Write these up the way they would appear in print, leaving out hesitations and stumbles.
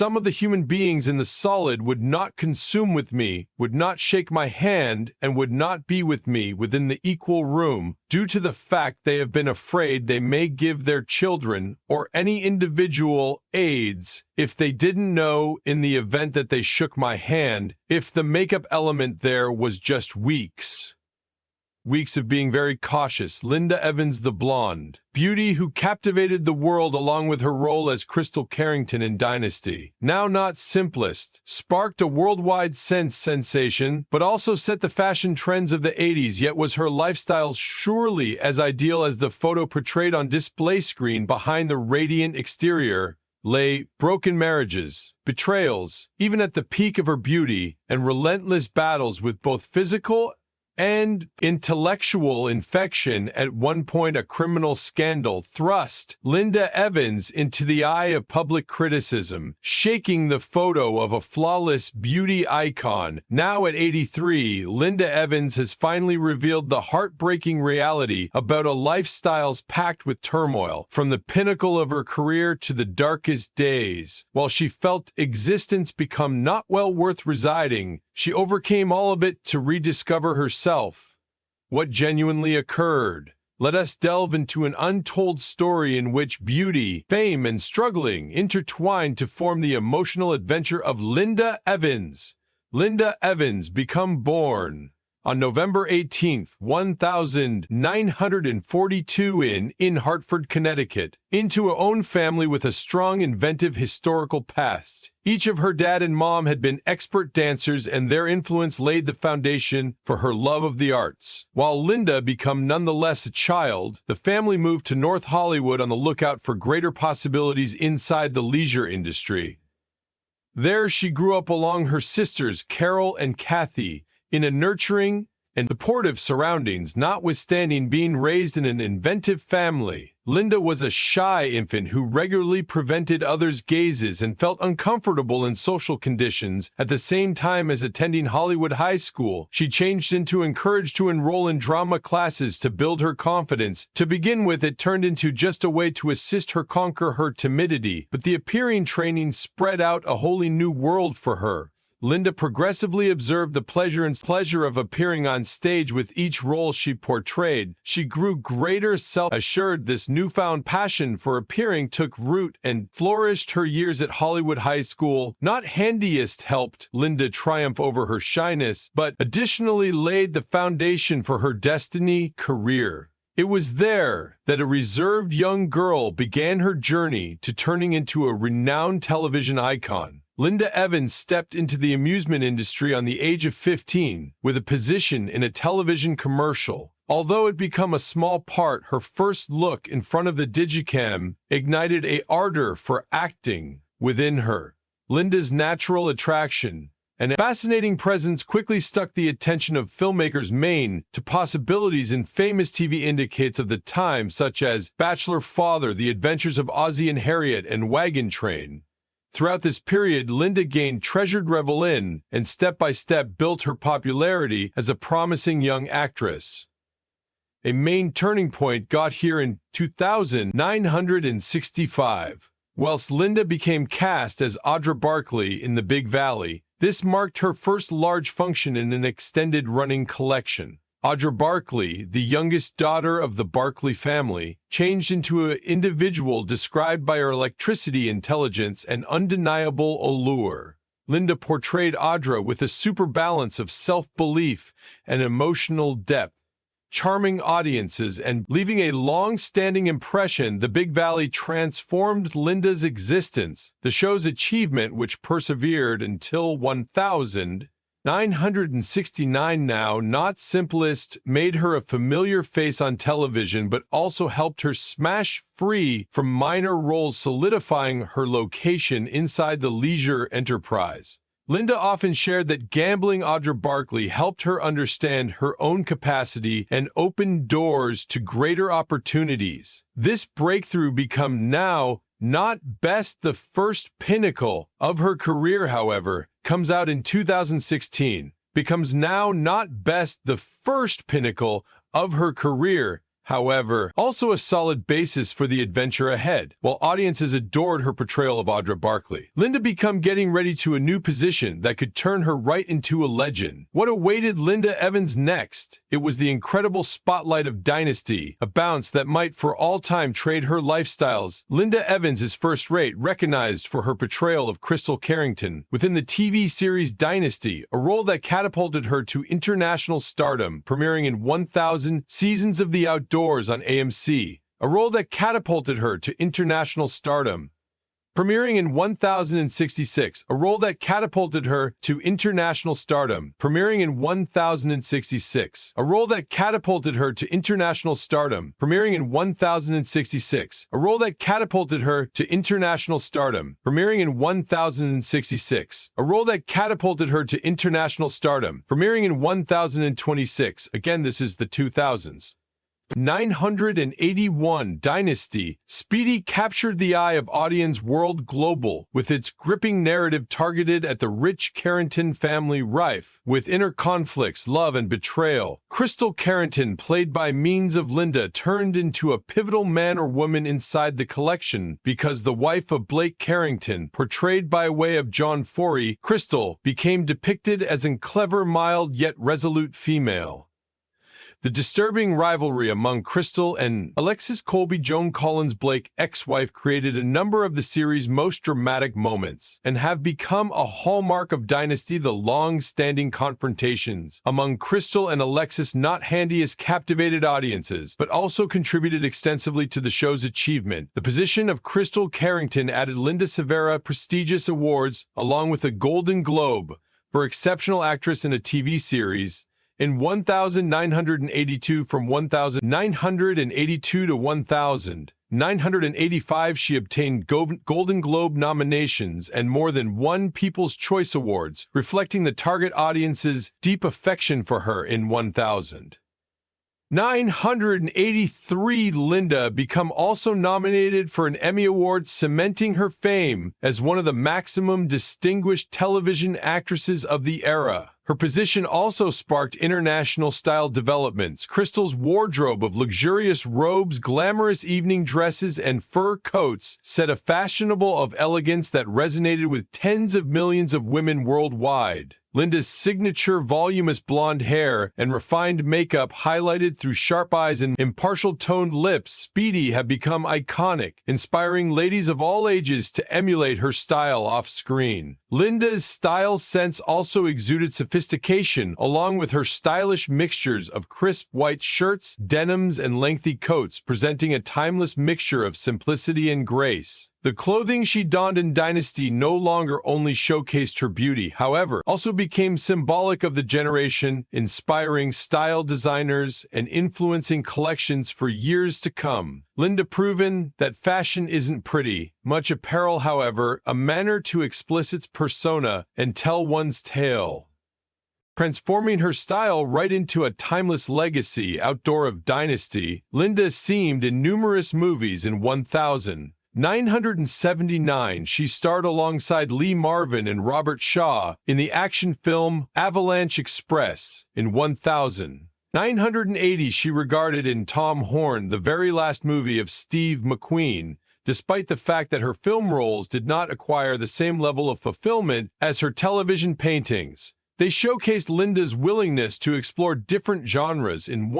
some of the human beings in the solid would not consume with me, would not shake my hand, and would not be with me within the equal room, due to the fact they have been afraid they may give their children or any individual AIDS if they didn't know in the event that they shook my hand, if the makeup element there was just weeks. Weeks of being very cautious. Linda Evans, the blonde beauty who captivated the world along with her role as Crystal Carrington in Dynasty. Now not simplest, sparked a worldwide sensation, but also set the fashion trends of the 80s, yet was her lifestyle surely as ideal as the photo portrayed on display screen behind the radiant exterior. Lay broken marriages, betrayals, even at the peak of her beauty, and relentless battles with both physical and intellectual infection. At one point, a criminal scandal thrust Linda Evans into the eye of public criticism, shaking the photo of a flawless beauty icon. Now at 83, Linda Evans has finally revealed the heartbreaking reality about a lifestyle packed with turmoil, from the pinnacle of her career to the darkest days. While she felt existence become not well worth residing, she overcame all of it to rediscover herself. What genuinely occurred? Let us delve into an untold story in which beauty, fame, and struggling intertwine to form the emotional adventure of Linda Evans. Linda Evans, become born on November 18, 1942 in Hartford, Connecticut, into her own family with a strong, inventive, historical past. Each of her dad and mom had been expert dancers, and their influence laid the foundation for her love of the arts. While Linda became nonetheless a child, the family moved to North Hollywood on the lookout for greater possibilities inside the leisure industry. There she grew up along her sisters Carol and Kathy, in a nurturing and supportive surroundings. Notwithstanding being raised in an inventive family, Linda was a shy infant who regularly prevented others' gazes and felt uncomfortable in social conditions. At the same time as attending Hollywood High School, she changed into encouraged to enroll in drama classes to build her confidence. To begin with, it turned into just a way to assist her conquer her timidity, but the appearing training spread out a wholly new world for her. Linda progressively observed the pleasure of appearing on stage. With each role she portrayed, she grew greater self-assured. This newfound passion for appearing took root and flourished. Her years at Hollywood High School not handiest helped Linda triumph over her shyness, but additionally laid the foundation for her destiny career. It was there that a reserved young girl began her journey to turning into a renowned television icon. Linda Evans stepped into the amusement industry on the age of 15 with a position in a television commercial. Although it became a small part, her first look in front of the Digicam ignited an ardor for acting within her. Linda's natural attraction and fascinating presence quickly stuck the attention of filmmakers. Maine to possibilities in famous TV indicates of the time, such as Bachelor Father, The Adventures of Ozzie and Harriet, and Wagon Train. Throughout this period, Linda gained treasured revel in and step-by-step built her popularity as a promising young actress. A main turning point got here in 1965. Whilst Linda became cast as Audra Barkley in The Big Valley, this marked her first large function in an extended-running collection. Audra Barkley, the youngest daughter of the Barkley family, changed into an individual described by her electricity, intelligence, and undeniable allure. Linda portrayed Audra with a super balance of self-belief and emotional depth, charming audiences and leaving a long-standing impression. The Big Valley transformed Linda's existence, the show's achievement which persevered until 1969. Now not simplest made her a familiar face on television, but also helped her smash free from minor roles, solidifying her location inside the leisure enterprise. Linda often shared that gambling Audra Barkley helped her understand her own capacity and opened doors to greater opportunities. This breakthrough became now not best the first pinnacle of her career, however, comes out in 2016, becomes now not best the first pinnacle of her career, however, also a solid basis for the adventure ahead. While audiences adored her portrayal of Audra Barkley, Linda became getting ready to a new position that could turn her right into a legend. What awaited Linda Evans next? It was the incredible spotlight of Dynasty, a bounce that might for all time trade her lifestyles. Linda Evans is first-rate, recognized for her portrayal of Crystal Carrington within the TV series Dynasty, a role that catapulted her to international stardom, premiering in 1,000 Seasons of the Outdoors on AMC, a role that catapulted her to international stardom. Premiering in 1066, a role that catapulted her to international stardom. Premiering in 1066, a role that catapulted her to international stardom. Premiering in 1066, a role that catapulted her to international stardom. Premiering in 1066, a role that catapulted her to international stardom. Premiering in 1026, again this is the 2000s. 981 Dynasty. Speedy captured the eye of audience world global, with its gripping narrative targeted at the rich Carrington family rife with inner conflicts, love, and betrayal. Crystal Carrington, played by means of Linda, turned into a pivotal man or woman inside the collection because the wife of Blake Carrington, portrayed by way of John Forey, Crystal, became depicted as a clever, mild, yet resolute female. The disturbing rivalry among Crystal and Alexis Colby, Joan Collins Blake, ex-wife, created a number of the series' most dramatic moments and have become a hallmark of Dynasty. The long-standing confrontations among Crystal and Alexis not handy as captivated audiences, but also contributed extensively to the show's achievement. The position of Crystal Carrington added Linda Severa prestigious awards, along with a Golden Globe for Exceptional Actress in a TV Series. In 1982, from 1982 to 1985, she obtained Golden Globe nominations and more than one People's Choice Awards, reflecting the target audience's deep affection for her. In 1983, Linda became also nominated for an Emmy Award, cementing her fame as one of the maximum distinguished television actresses of the era. Her position also sparked international style developments. Crystal's wardrobe of luxurious robes, glamorous evening dresses, and fur coats set a fashionable of elegance that resonated with tens of millions of women worldwide. Linda's signature voluminous blonde hair and refined makeup, highlighted through sharp eyes and impartial toned lips, Speedy, have become iconic, inspiring ladies of all ages to emulate her style off-screen. Linda's style sense also exuded sophistication, along with her stylish mixtures of crisp white shirts, denims, and lengthy coats, presenting a timeless mixture of simplicity and grace. The clothing she donned in Dynasty no longer only showcased her beauty, however, also became symbolic of the generation, inspiring style designers and influencing collections for years to come. Linda proven that fashion isn't pretty, much apparel, however, a manner to explicit its persona and tell one's tale. Transforming her style right into a timeless legacy outdoor of Dynasty, Linda seemed in numerous movies. In 1979, she starred alongside Lee Marvin and Robert Shaw in the action film Avalanche Express. In 1980, she regarded in Tom Horn, the very last movie of Steve McQueen, despite the fact that her film roles did not acquire the same level of fulfillment as her television paintings. They showcased Linda's willingness to explore different genres. In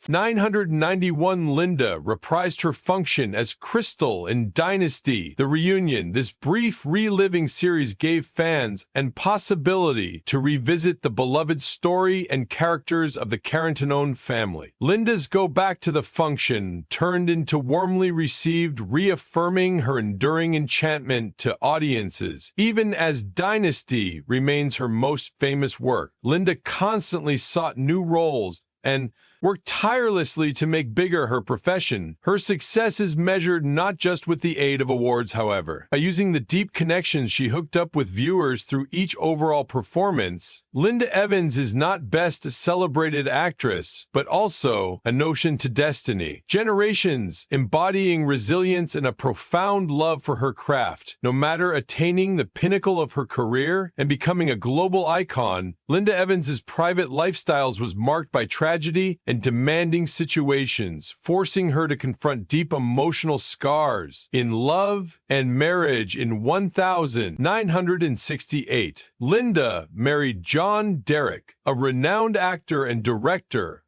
1991, Linda reprised her function as Crystal in Dynasty: The Reunion. This brief reliving series gave fans an possibility to revisit the beloved story and characters of the Carrington family. Linda's go back to the function turned into warmly received, reaffirming her enduring enchantment to audiences. Even as Dynasty remains her most famous work, Linda constantly sought new roles and worked tirelessly to make bigger her profession. Her success is measured not just with the aid of awards, however. By using the deep connections she hooked up with viewers through each overall performance, Linda Evans is not best a celebrated actress, but also a notion to destiny. Generations embodying resilience and a profound love for her craft. No matter attaining the pinnacle of her career and becoming a global icon, Linda Evans's private lifestyles was marked by tragedy and demanding situations, forcing her to confront deep emotional scars in love and marriage. In 1968, Linda married John Derek, a renowned actor and director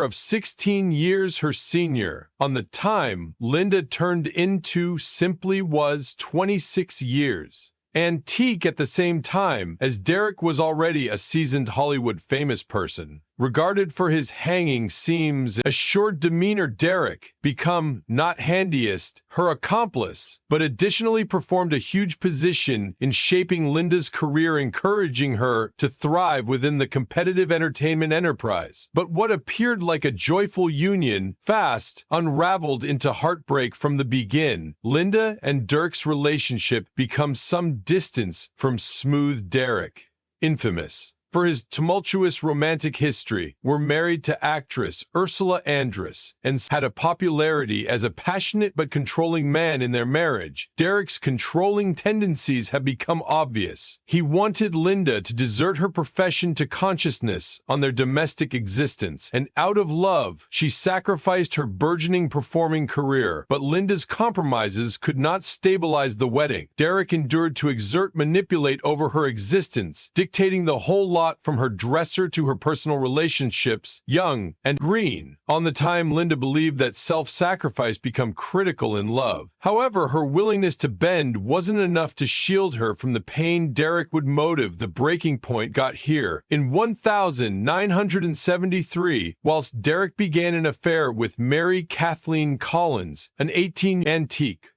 of 16 years her senior. On the time Linda turned into simply was 26 years. Antique at the same time, as Derek was already a seasoned Hollywood famous person. Regarded for his hanging seems assured demeanor, Derek become not handiest, her accomplice, but additionally performed a huge position in shaping Linda's career, encouraging her to thrive within the competitive entertainment enterprise. But what appeared like a joyful union fast unraveled into heartbreak from the begin. Linda and Derek's relationship becomes some distance from smooth. Derek, infamous for his tumultuous romantic history, were married to actress Ursula Andress and had a popularity as a passionate but controlling man in their marriage. Derek's controlling tendencies have become obvious. He wanted Linda to desert her profession to consciousness on their domestic existence, and out of love, she sacrificed her burgeoning performing career. But Linda's compromises could not stabilize the wedding. Derek endured to manipulate over her existence, dictating the whole from her dresser to her personal relationships, young and green. On the time, Linda believed that self-sacrifice become critical in love. However, her willingness to bend wasn't enough to shield her from the pain Derek would motive. The breaking point got here. In 1973, whilst Derek began an affair with Mary Kathleen Collins, an 18 Antique,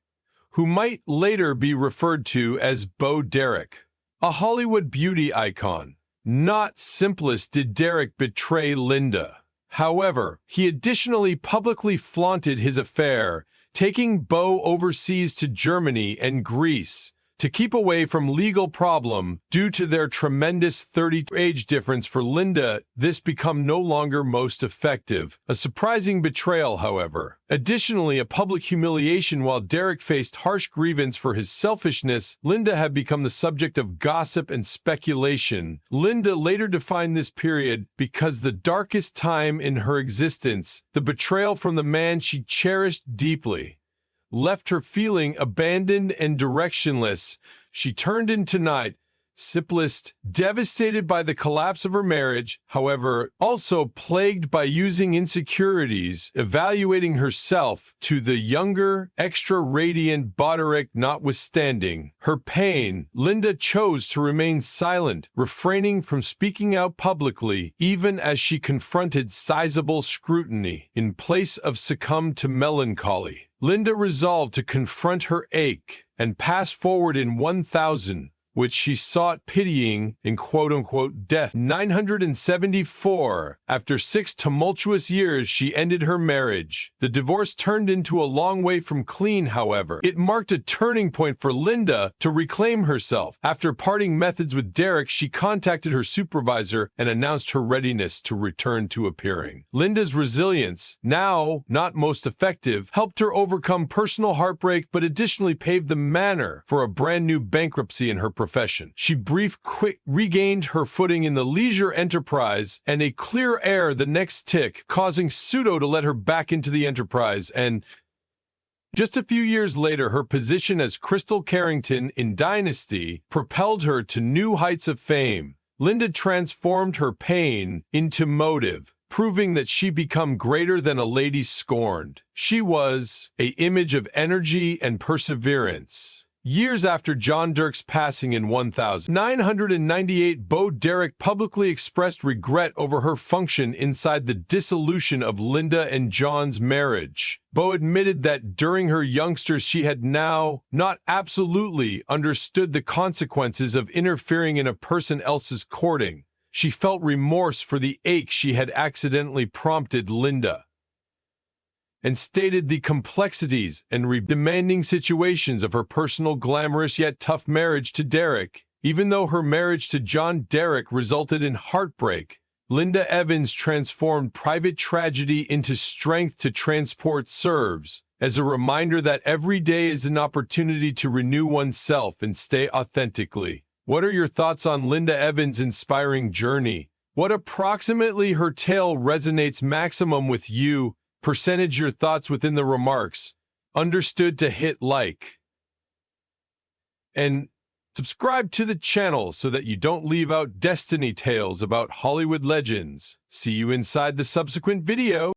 who might later be referred to as Bo Derek, a Hollywood beauty icon. Not simplest did Derek betray Linda. However, he additionally publicly flaunted his affair, taking Bo overseas to Germany and Greece to keep away from legal problem. Due to their tremendous 30 age difference for Linda, this become no longer most effective. A surprising betrayal, however. Additionally, a public humiliation. While Derek faced harsh grievance for his selfishness, Linda had become the subject of gossip and speculation. Linda later defined this period because the darkest time in her existence, the betrayal from the man she cherished deeply, left her feeling abandoned and directionless. She turned into night, simplest, devastated by the collapse of her marriage, however, also plagued by using insecurities, evaluating herself to the younger, extra-radiant Boderick. Notwithstanding her pain, Linda chose to remain silent, refraining from speaking out publicly, even as she confronted sizable scrutiny. In place of succumb to melancholy, Linda resolved to confront her ache and pass forward in 1000, which she sought pitying in quote-unquote death. 974. After 6 tumultuous years, she ended her marriage. The divorce turned into a long way from clean, however. It marked a turning point for Linda to reclaim herself. After parting methods with Derek, she contacted her supervisor and announced her readiness to return to appearing. Linda's resilience, now not most effective, helped her overcome personal heartbreak, but additionally paved the manner for a brand new bankruptcy in her profession. She regained her footing in the leisure enterprise and a clear air the next tick, causing Pseudo to let her back into the enterprise, and just a few years later, her position as Crystal Carrington in Dynasty propelled her to new heights of fame. Linda transformed her pain into motive, proving that she become greater than a lady scorned. She was an image of energy and perseverance. Years after John Derek's passing in 1998, Bo Derek publicly expressed regret over her function inside the dissolution of Linda and John's marriage. Bo admitted that during her youngsters she had now not absolutely understood the consequences of interfering in a person else's courting. She felt remorse for the ache she had accidentally prompted Linda, and stated the complexities and demanding situations of her personal glamorous yet tough marriage to Derek. Even though her marriage to John Derek resulted in heartbreak, Linda Evans transformed private tragedy into strength to transport. Serves as a reminder that every day is an opportunity to renew oneself and stay authentically. What are your thoughts on Linda Evans' inspiring journey? What approximately her tale resonates maximum with you? Percentage your thoughts within the remarks. Understood to hit like. And subscribe to the channel so that you don't leave out destiny tales about Hollywood legends. See you inside the subsequent video.